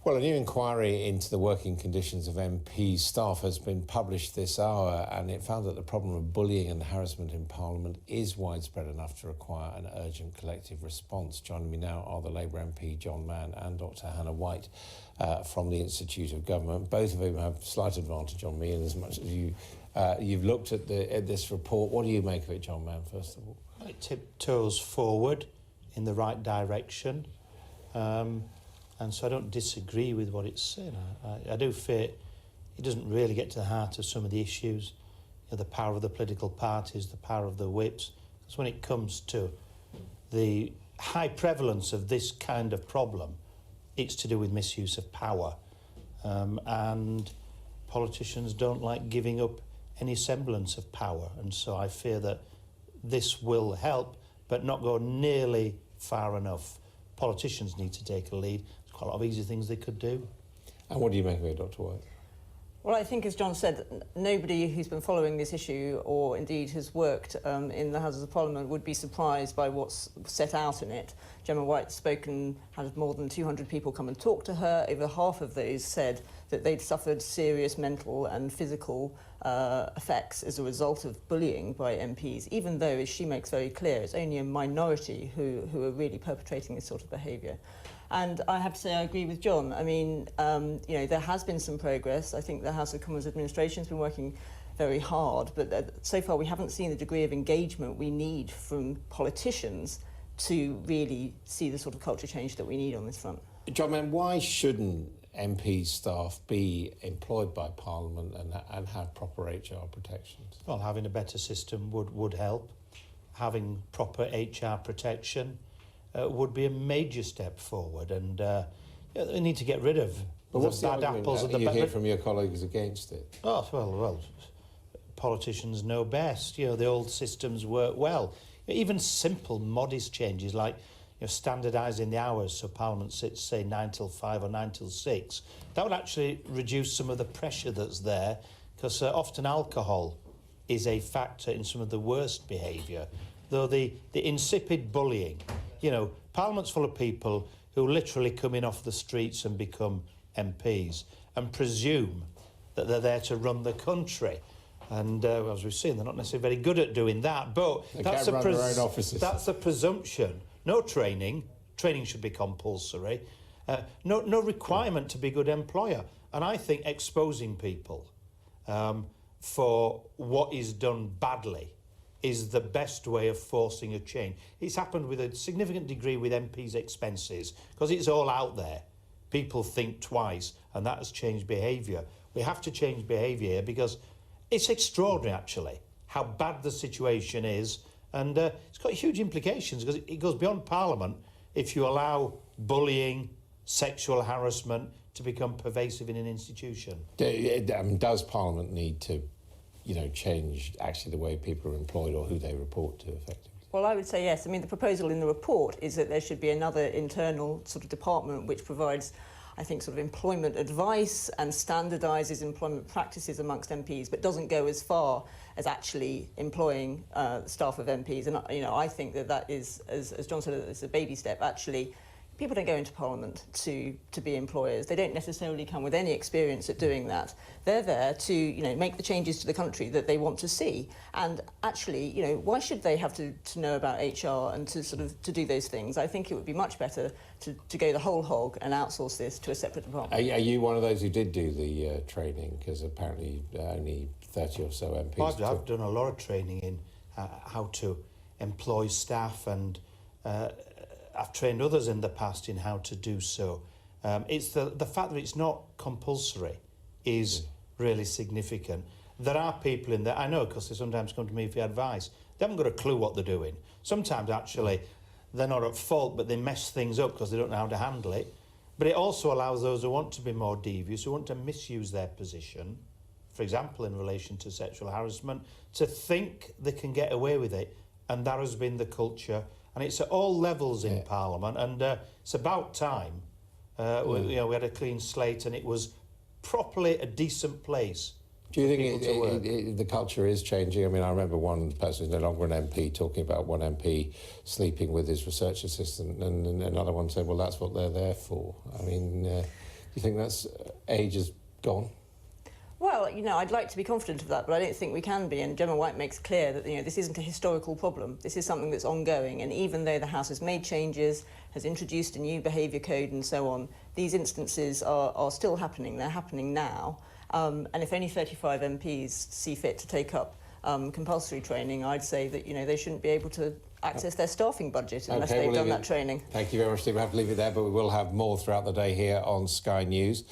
Well, a new inquiry into the working conditions of MP staff has been published this hour, and it found that the problem of bullying and harassment in Parliament is widespread enough to require an urgent collective response. Joining me now are the Labour MP John Mann and Dr Hannah White from the Institute of Government. Both of whom have slight advantage on me in as much as you've looked at this report. What do you make of it, John Mann, first of all? It tiptoes forward in the right direction. And so I don't disagree with what it's saying. I do fear it doesn't really get to the heart of some of the issues, the power of the political parties, the power of the whips. Because when it comes to the high prevalence of this kind of problem, it's to do with misuse of power. And politicians don't like giving up any semblance of power. And so I fear that this will help, but not go nearly far enough. Politicians need to take a lead. There's quite a lot of easy things they could do. And what do you make of it, Dr White? Well, I think, as John said, nobody who's been following this issue or indeed has worked in the Houses of Parliament would be surprised by what's set out in it. Gemma White's spoken, had more than 200 people come and talk to her. Over half of those said that they'd suffered serious mental and physical effects as a result of bullying by MPs, even though, as she makes very clear, it's only a minority who are really perpetrating this sort of behaviour. And I have to say I agree with John. I mean, there has been some progress. I think the House of Commons administration has been working very hard, but so far we haven't seen the degree of engagement we need from politicians to really see the sort of culture change that we need on this front. John Mann, why shouldn't MP staff be employed by Parliament and have proper HR protections? Well, having a better system would help. Having proper HR protection would be a major step forward, and we need to get rid of the bad apples. You hear from your colleagues against it? Oh, well, politicians know best. The old systems work well. Even simple, modest changes like standardising the hours so Parliament sits, say, 9 till 5 or 9 till 6, that would actually reduce some of the pressure that's there, because often alcohol is a factor in some of the worst behaviour. Though the insipid bullying, Parliament's full of people who literally come in off the streets and become MPs and presume that they're there to run the country. And as we've seen, they're not necessarily very good at doing that, but that's a presumption. No training. Training should be compulsory. No requirement to be a good employer. And I think exposing people for what is done badly is the best way of forcing a change. It's happened with a significant degree with MPs' expenses, because it's all out there. People think twice, and that has changed behaviour. We have to change behaviour here, because it's extraordinary, actually, how bad the situation is, and it's got huge implications, because it goes beyond Parliament if you allow bullying, sexual harassment to become pervasive in an institution. Does Parliament need to change actually the way people are employed or who they report to effectively? Well, I would say yes. I mean, the proposal in the report is that there should be another internal sort of department which provides, I think, sort of employment advice and standardises employment practices amongst MPs, but doesn't go as far as actually employing staff of MPs. And I think that is, as John said, it's a baby step. Actually, people don't go into Parliament to be employers. They don't necessarily come with any experience at doing that. They're there to make the changes to the country that they want to see. And actually, why should they have to know about HR and to do those things? I think it would be much better to go the whole hog and outsource this to a separate department. Are you one of those who did do the training? Because apparently only 30 or so MPs. Well, I've done a lot of training in how to employ staff, and I've trained others in the past in how to do so. It's the fact that it's not compulsory is really significant. There are people in there, I know, because they sometimes come to me for advice. They haven't got a clue what they're doing. Sometimes, actually, they're not at fault, but they mess things up because they don't know how to handle it. But it also allows those who want to be more devious, who want to misuse their position, for example, in relation to sexual harassment, to think they can get away with it. And that has been the culture. And it's at all levels in Parliament, and it's about time. We had a clean slate, and it was properly a decent place. Do you think the culture is changing? I mean, I remember one person who's no longer an MP talking about one MP sleeping with his research assistant, and another one said, well, that's what they're there for. I mean, You think that's age is gone? Well, I'd like to be confident of that, but I don't think we can be. And Gemma White makes clear that this isn't a historical problem. This is something that's ongoing. And even though the House has made changes, has introduced a new behaviour code and so on, these instances are still happening. They're happening now. And if only 35 MPs see fit to take up compulsory training, I'd say that they shouldn't be able to access their staffing budget unless they've done that training. Thank you very much, Steve. We have to leave it there, but we will have more throughout the day here on Sky News.